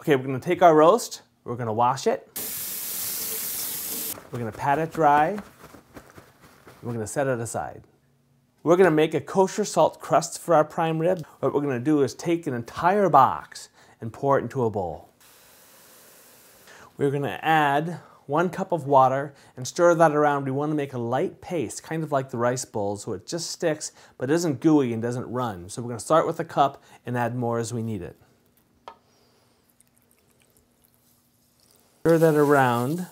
Okay, we're gonna take our roast, we're gonna wash it, we're gonna pat it dry, we're gonna set it aside. We're gonna make a kosher salt crust for our prime rib. What we're gonna do is take an entire box and pour it into a bowl. We're gonna add 1 cup of water and stir that around. We wanna make a light paste, kind of like the rice bowl, so it just sticks, but isn't gooey and doesn't run. So we're gonna start with a cup and add more as we need it. Stir that around.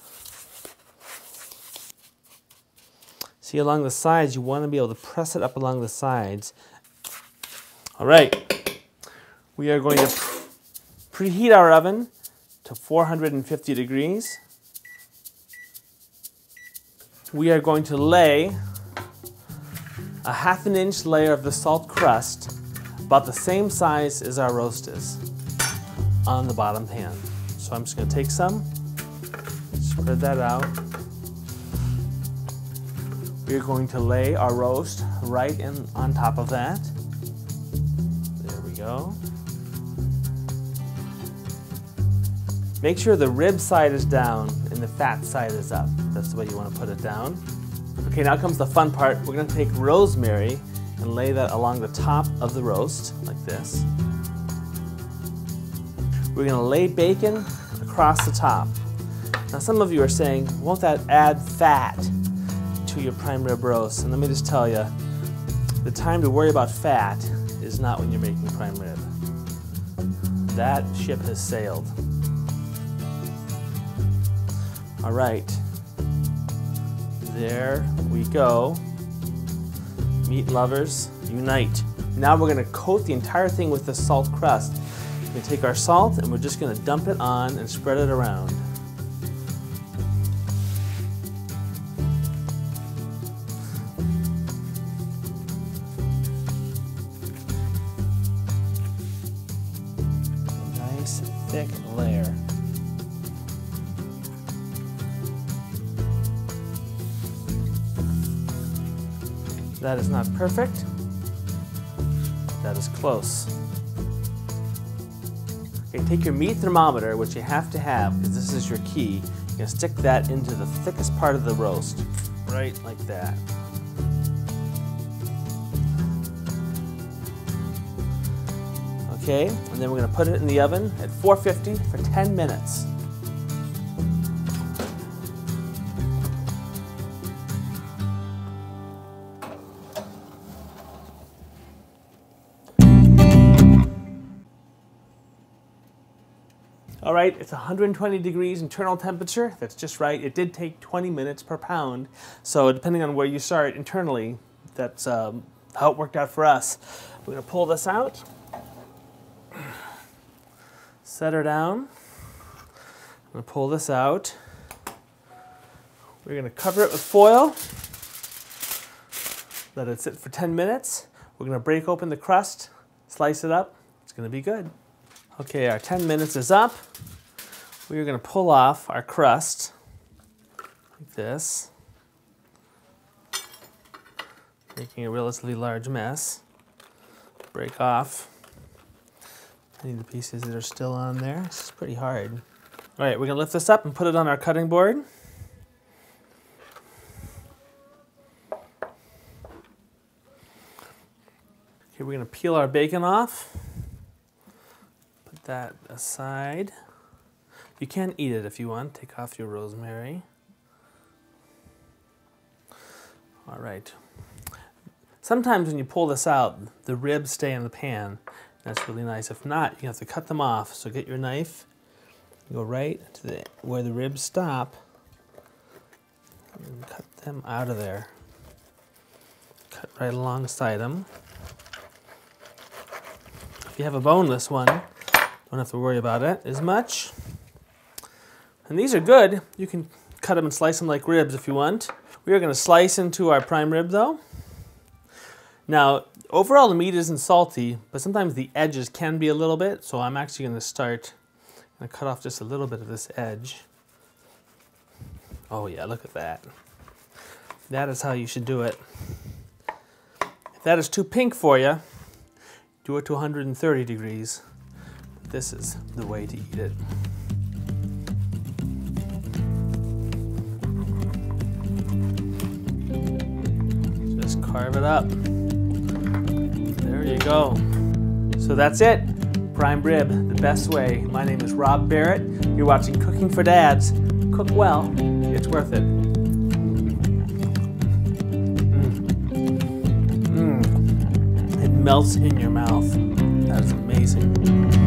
See, along the sides, you wanna be able to press it up along the sides. All right, we are going to preheat our oven to 450 degrees. We are going to lay a 1/2 inch layer of the salt crust, about the same size as our roast is, on the bottom pan. So I'm just going to take some, spread that out. We're going to lay our roast right in on top of that. There we go. Make sure the rib side is down and the fat side is up. That's the way you want to put it down. Okay, now comes the fun part. We're going to take rosemary and lay that along the top of the roast, like this. We're going to lay bacon across the top. Now some of you are saying, won't that add fat to your prime rib roast? And let me just tell you, the time to worry about fat is not when you're making prime rib. That ship has sailed. All right, there we go. Meat lovers, unite. Now we're gonna coat the entire thing with the salt crust. We're gonna take our salt and we're just gonna dump it on and spread it around. Nice thick layer. That is not perfect. That is close. Okay, take your meat thermometer, which you have to have because this is your key. You're gonna stick that into the thickest part of the roast, right like that. Okay, and then we're gonna put it in the oven at 450 for 10 minutes. All right, it's 120 degrees internal temperature. That's just right. It did take 20 minutes per pound. So depending on where you start internally, that's how it worked out for us. We're gonna pull this out, set her down. I'm gonna pull this out. We're gonna cover it with foil, let it sit for 10 minutes. We're gonna break open the crust, slice it up. It's gonna be good. Okay, our 10 minutes is up. We're gonna pull off our crust like this, making a relatively large mess. Break off any of the pieces that are still on there. This is pretty hard. All right, we're gonna lift this up and put it on our cutting board. Okay, we're gonna peel our bacon off. That aside. You can eat it if you want. Take off your rosemary. All right. Sometimes when you pull this out, the ribs stay in the pan. That's really nice. If not, you have to cut them off. So get your knife, go right to where the ribs stop, and cut them out of there. Cut right alongside them. If you have a boneless one, don't have to worry about it as much. And these are good. You can cut them and slice them like ribs if you want. We are going to slice into our prime rib though. Now, overall the meat isn't salty, but sometimes the edges can be a little bit, so I'm actually going to start and cut off just a little bit of this edge. Oh yeah, look at that. That is how you should do it. If that is too pink for you, do it to 130 degrees. this is the way to eat it. Just carve it up. There you go. So that's it. Prime rib, the best way. My name is Rob Barrett. You're watching Cooking for Dads. Cook well, it's worth it. It melts in your mouth. That is amazing.